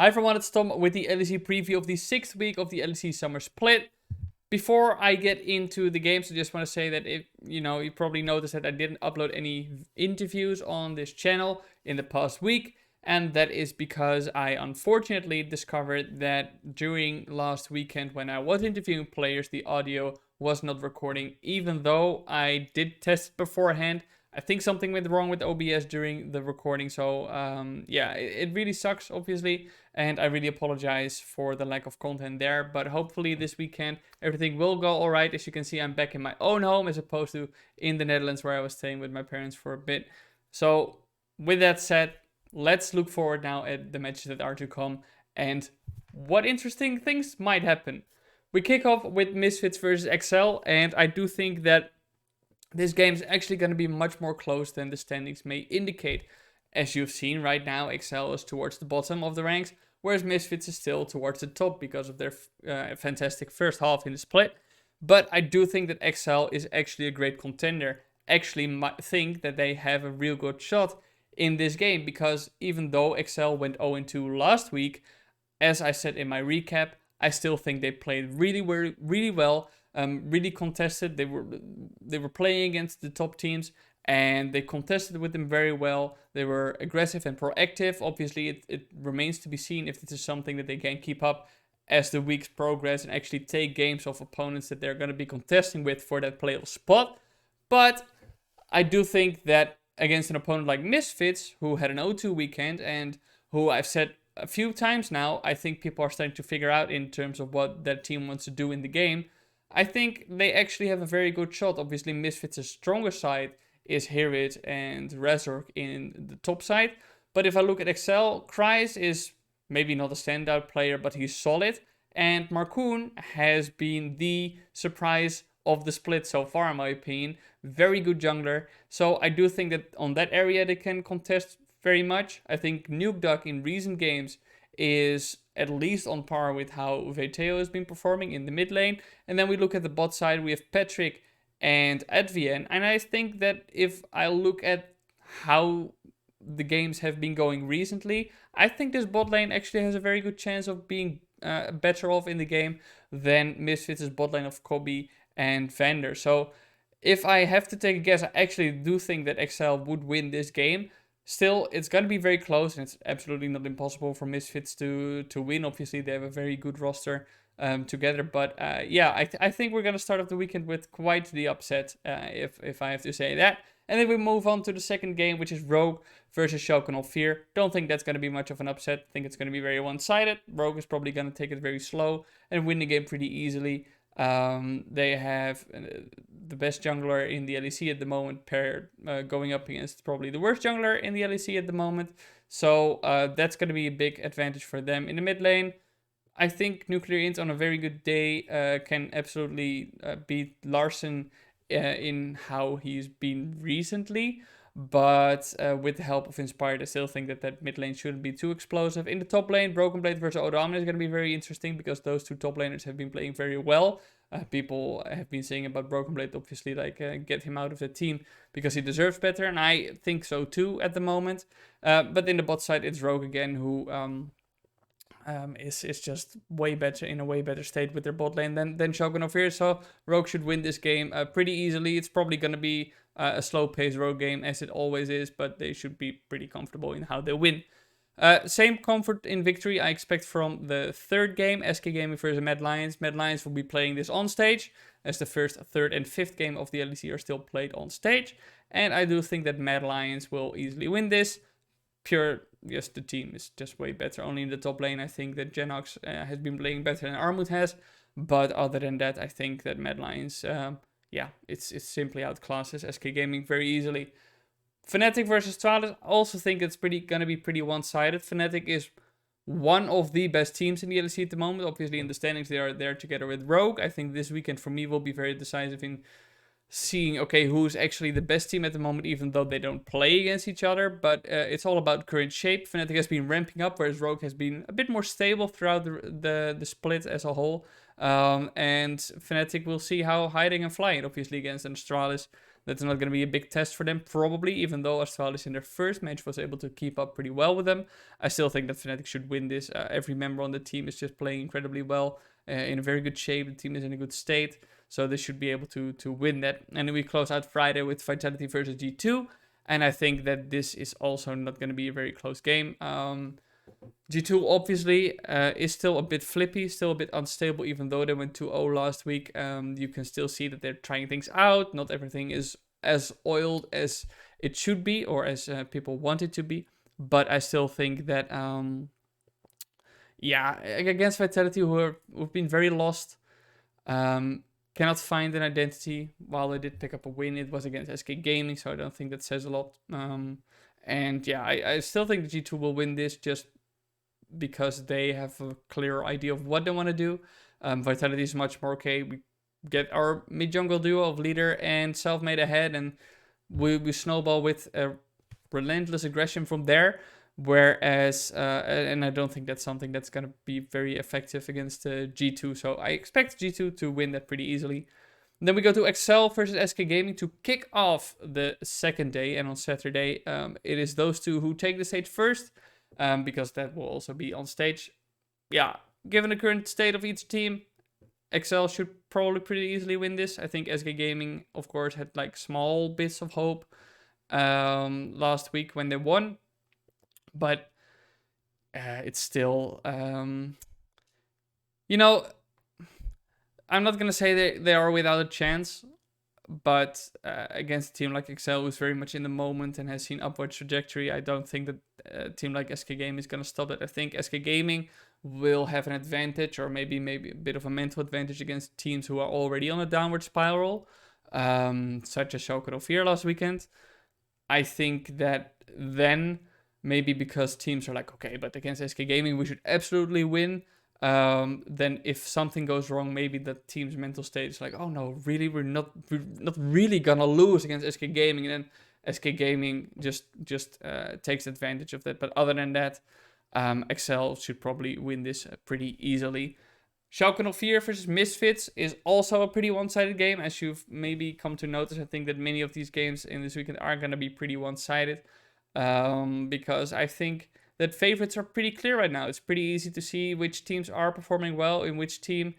Hi everyone, it's Tom with the LEC preview of the 6th week of the LEC Summer Split. Before I get into the games, I just want to say that if you probably noticed that I didn't upload any interviews on this channel in the past week, and that is because I unfortunately discovered that during last weekend when I was interviewing players, the audio was not recording, even though I did test it beforehand. I think something went wrong with OBS during the recording, so yeah, it really sucks, obviously, and I really apologize for the lack of content there, but hopefully this weekend everything will go alright. As you can see, I'm back in my own home as opposed to in the Netherlands where I was staying with my parents for a bit. So with that said, let's look forward now at the matches that are to come and what interesting things might happen. We kick off with Misfits versus XL, and I do think that this game is actually going to be much more close than the standings may indicate. As you've seen right now, XL is towards the bottom of the ranks, whereas Misfits is still towards the top because of their fantastic first half in the split. But I do think that XL is actually a great contender. Actually, think that they have a real good shot in this game, because even though XL went 0-2 last week, as I said in my recap, I still think they played really well. Really contested. They were playing against the top teams and they contested with them very well. They were aggressive and proactive. Obviously, it remains to be seen if this is something that they can keep up as the weeks progress and actually take games of opponents that they're going to be contesting with for that playoff spot. But I do think that against an opponent like Misfits, who had an 0-2 weekend and who I've said a few times now, I think people are starting to figure out in terms of what that team wants to do in the game. I think they actually have a very good shot. Obviously, Misfits' stronger side is Hirid and Razork in the top side. But if I look at XL, Kryze is maybe not a standout player, but he's solid. And Markoon has been the surprise of the split so far, in my opinion. Very good jungler. So I do think that on that area they can contest very much. I think Nuke Duck in recent games is at least on par with how Veteo has been performing in the mid lane. And then we look at the bot side, we have Patrick and Advienne. And I think that if I look at how the games have been going recently, I think this bot lane actually has a very good chance of being better off in the game than Misfits' bot lane of Kobe and Vander. So if I have to take a guess, I actually do think that XL would win this game. Still, it's going to be very close, and it's absolutely not impossible for Misfits to win. Obviously, they have a very good roster together. But yeah, I think we're going to start off the weekend with quite the upset, if I have to say that. And then we move on to the second game, which is Rogue versus Shogun of Fear. Don't think that's going to be much of an upset. I think it's going to be very one-sided. Rogue is probably going to take it very slow and win the game pretty easily. They have the best jungler in the LEC at the moment, paired going up against probably the worst jungler in the LEC at the moment. So that's going to be a big advantage for them. In the mid lane, I think Nuclear Int on a very good day can absolutely beat Larson in how he's been recently. But with the help of Inspired, I still think that mid lane shouldn't be too explosive. In the top lane, Broken Blade versus Odoamne is going to be very interesting because those two top laners have been playing very well. People have been saying about Broken Blade, obviously, like get him out of the team because he deserves better, and I think so too at the moment. But in the bot side, it's Rogue again, who is just way better, in a way better state with their bot lane than Shogun of Fear. So Rogue should win this game pretty easily. It's probably going to be a slow-paced Rogue game, as it always is, but they should be pretty comfortable in how they win. Same comfort in victory I expect from the third game, SK Gaming versus Mad Lions. Mad Lions will be playing this on stage, as the first, third, and fifth game of the LEC are still played on stage. And I do think that Mad Lions will easily win this. Yes, the team is just way better. Only in the top lane, I think that Genox has been playing better than Armut has. But other than that, I think that Mad Lions, yeah, it's simply outclasses SK Gaming very easily. Fnatic versus Astralis, I also think it's gonna be pretty one-sided. Fnatic is one of the best teams in the LEC at the moment. Obviously, in the standings, they are there together with Rogue. I think this weekend for me will be very decisive in seeing, okay, who's actually the best team at the moment, even though they don't play against each other. But it's all about current shape. Fnatic has been ramping up, whereas Rogue has been a bit more stable throughout the split as a whole. And Fnatic will see how hiding and flying, obviously, against an Astralis That's not going to be a big test for them, probably, even though Astralis in their first match was able to keep up pretty well with them. I still think that Fnatic should win this. Every member on the team is just playing incredibly well, in a very good shape. The team is in a good state, so they should be able to win that. And then we close out Friday with Vitality versus G2, and I think that this is also not going to be a very close game. G2 obviously is still a bit flippy, still a bit unstable, even though they went 2-0 last week. You can still see that they're trying things out. Not everything is as oiled as it should be, or as people want it to be. But I still think that, against Vitality, who've been very lost, cannot find an identity. While they did pick up a win, it was against SK Gaming, so I don't think that says a lot. I still think the G2 will win this, just because they have a clear idea of what they want to do. Vitality is much more okay. We get our mid-jungle duo of Leader and Selfmade ahead, and we snowball with a relentless aggression from there. Whereas, and I don't think that's something that's going to be very effective against G2. So I expect G2 to win that pretty easily. Then we go to Excel versus SK Gaming to kick off the second day. And on Saturday, it is those two who take the stage first. Because that will also be on stage. Yeah, given the current state of each team, Excel should probably pretty easily win this. I think SK Gaming, of course, had like small bits of hope last week when they won. But it's still, I'm not going to say they are without a chance. But against a team like Excel, who's very much in the moment and has seen upward trajectory, I don't think that a team like SK Gaming is going to stop it. I think SK Gaming will have an advantage, or maybe a bit of a mental advantage against teams who are already on a downward spiral, such as Schalke 04 last weekend. I think that then, maybe because teams are like, okay, but against SK Gaming we should absolutely win. Then if something goes wrong, maybe the team's mental state is like, oh no, really, we're not really gonna lose against SK Gaming, and then SK Gaming just takes advantage of that. But other than that, Excel should probably win this pretty easily. Schalke 04 versus Misfits is also a pretty one-sided game, as you've maybe come to notice. I think that many of these games in this weekend are gonna be pretty one-sided, because I think that favorites are pretty clear right now. It's pretty easy to see which teams are performing well and which team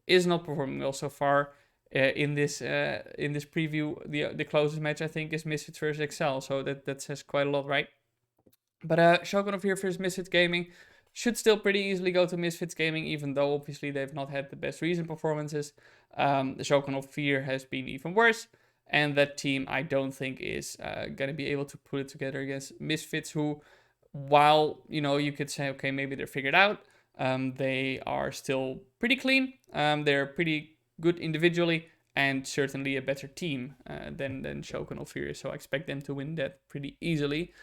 is not performing well so far. In this preview, the closest match I think is Misfits versus Excel, so that says quite a lot, right? But Schalke 04 versus Misfits Gaming should still pretty easily go to Misfits Gaming, even though obviously they've not had the best recent performances. The Schalke 04 has been even worse, and that team I don't think is going to be able to put it together against Misfits, who, while, you could say, okay, maybe they're figured out, they are still pretty clean. They're pretty good individually, and certainly a better team than Schalke 04, so I expect them to win that pretty easily.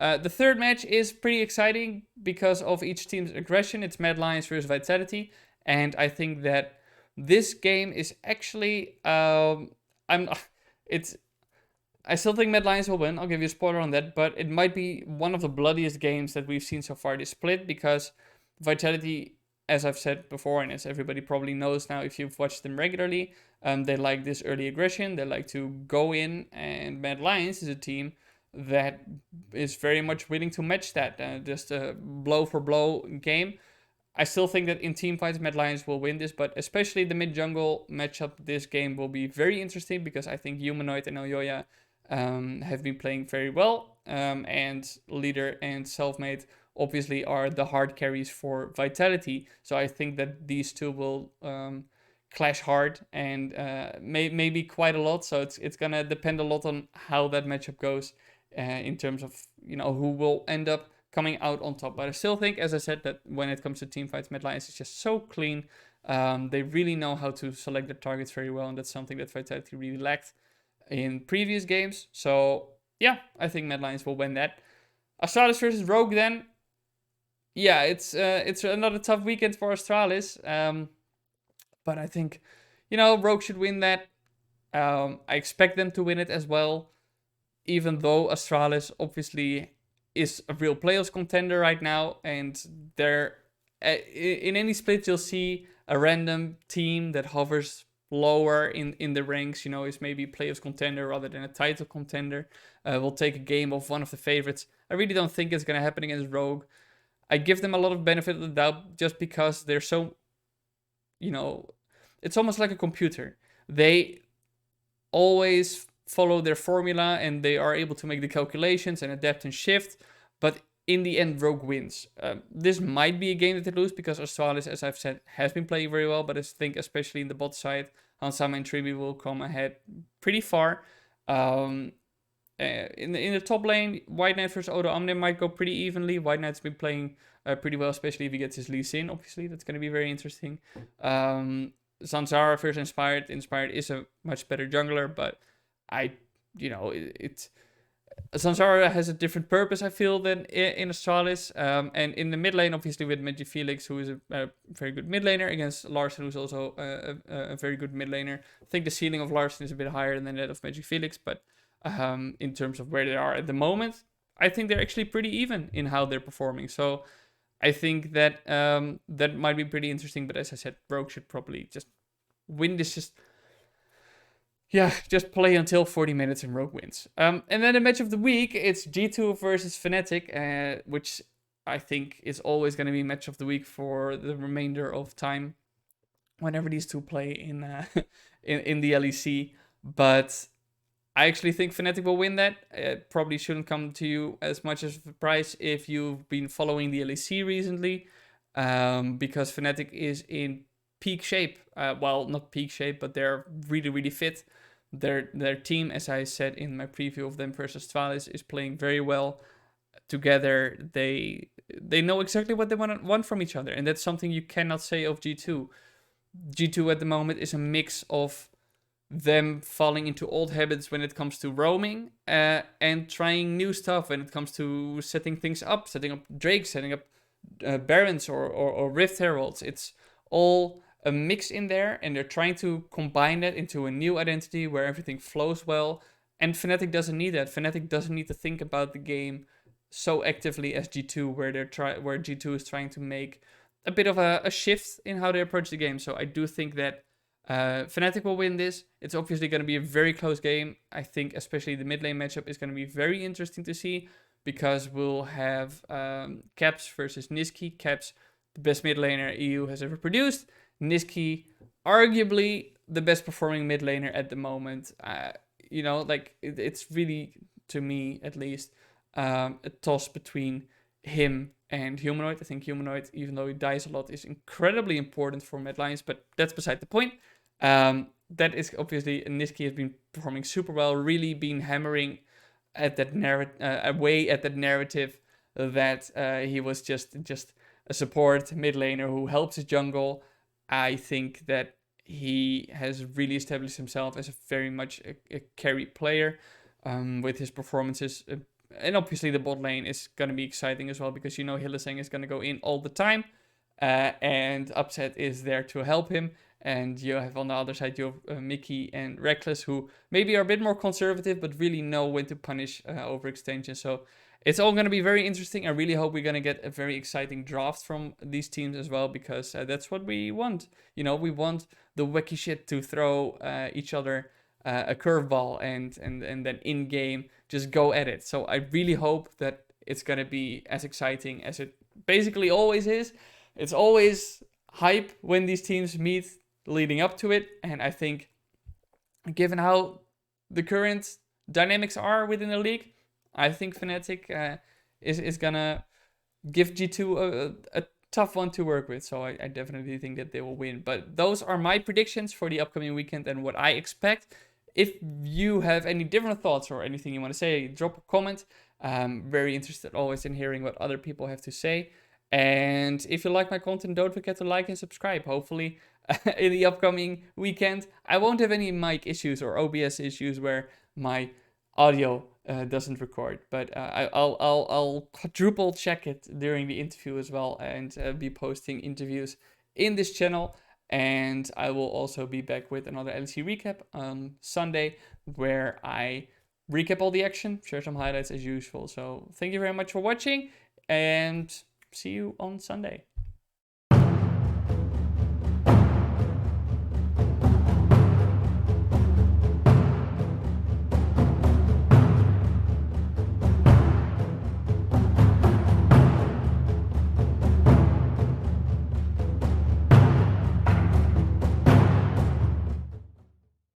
The third match is pretty exciting because of each team's aggression. It's Mad Lions versus Vitality, and I think that this game is actually, I still think Mad Lions will win. I'll give you a spoiler on that, but it might be one of the bloodiest games that we've seen so far this split, because Vitality, as I've said before, and as everybody probably knows now if you've watched them regularly, they like this early aggression. They like to go in, and Mad Lions is a team that is very much willing to match that, just a blow for blow game. I still think that in team fights, Mad Lions will win this, but especially the mid-jungle matchup, this game will be very interesting, because I think Humanoid and Elyoya have been playing very well, and Leader and Selfmade obviously are the hard carries for Vitality, so I think that these two will clash hard, and maybe quite a lot, so it's gonna depend a lot on how that matchup goes, in terms of who will end up coming out on top. But I still think, as I said, that when it comes to team fights, Mad Lions is just so clean. They really know how to select their targets very well, and that's something that Vitality really lacked in previous games. So yeah, I think Mad Lions will win that. Astralis versus Rogue then. Yeah, it's another tough weekend for Astralis. But I think, Rogue should win that. I expect them to win it as well, even though Astralis obviously is a real playoffs contender right now, and they're in any split you'll see a random team that hovers lower in the ranks, is maybe a playoffs contender rather than a title contender, will take a game of one of the favorites. I really don't think it's going to happen against Rogue. I give them a lot of benefit of the doubt just because they're so, it's almost like a computer. They always follow their formula and they are able to make the calculations and adapt and shift, but in the end, Rogue wins. This might be a game that they lose because Astralis, as I've said, has been playing very well, but I think especially in the bot side, Hansama and Tribi will come ahead pretty far. In the top lane, White Knight versus Odo Amne might go pretty evenly. White Knight's been playing pretty well, especially if he gets his Lee Sin. Obviously, that's going to be very interesting. Zanzara versus Inspired. Inspired is a much better jungler, but Zanzara has a different purpose, I feel, than in Astralis. And in the mid lane, obviously, with Magi Felix, who is a very good mid laner, against Larsen, who's also a very good mid laner. I think the ceiling of Larsen is a bit higher than that of Magi Felix, but in terms of where they are at the moment, I think they're actually pretty even in how they're performing. So I think that that might be pretty interesting. But as I said, Rogue should probably just win this. Just play until 40 minutes and Rogue wins. And then the match of the week, it's G2 versus Fnatic, which I think is always going to be match of the week for the remainder of time whenever these two play in the LEC. But I actually think Fnatic will win that. It probably shouldn't come to you as much as a surprise if you've been following the LEC recently, because Fnatic is in peak shape. Well, not peak shape, but they're really, really fit. Their team, as I said in my preview of them versus Tvalis, is playing very well together. They know exactly what they want from each other, and that's something you cannot say of G2. G2 at the moment is a mix of them falling into old habits when it comes to roaming, and trying new stuff when it comes to setting things up, setting up Drakes, setting up Barons or Rift Heralds. It's all a mix in there, and they're trying to combine that into a new identity where everything flows well. And Fnatic doesn't need that. Fnatic doesn't need to think about the game so actively as G2, where G2 is trying to make a bit of a shift in how they approach the game. So I do think that Fnatic will win this. It's obviously going to be a very close game. I think especially the mid lane matchup is going to be very interesting to see, because we'll have Caps versus Nisky. Caps, the best mid laner EU has ever produced. Nisky, arguably the best performing mid laner at the moment. It's really, to me at least, a toss between him and Humanoid. I think Humanoid, even though he dies a lot, is incredibly important for mid lines, but that's beside the point. That is obviously, Nisky has been performing super well, really been hammering at that away at that narrative that he was just a support mid laner who helps his jungle. I think that he has really established himself as a very much a carry player with his performances. And obviously the bot lane is going to be exciting as well, because Hylissang is going to go in all the time. And Upset is there to help him. And you have on the other side, you have Mickey and Reckless, who maybe are a bit more conservative, but really know when to punish overextension. So it's all going to be very interesting. I really hope we're going to get a very exciting draft from these teams as well, because that's what we want. We want the wacky shit to throw each other a curveball and then in game just go at it. So I really hope that it's going to be as exciting as it basically always is. It's always hype when these teams meet leading up to it. And I think, given how the current dynamics are within the league, I think Fnatic is gonna give G2 a tough one to work with. So I definitely think that they will win. But those are my predictions for the upcoming weekend and what I expect. If you have any different thoughts or anything you want to say, drop a comment. Very interested always in hearing what other people have to say. And if you like my content, don't forget to like and subscribe. Hopefully in the upcoming weekend, I won't have any mic issues or OBS issues where my audio doesn't record, but I'll quadruple check it during the interview as well, and be posting interviews in this channel. And I will also be back with another LEC recap on Sunday, where I recap all the action, share some highlights as usual. So thank you very much for watching, and see you on Sunday.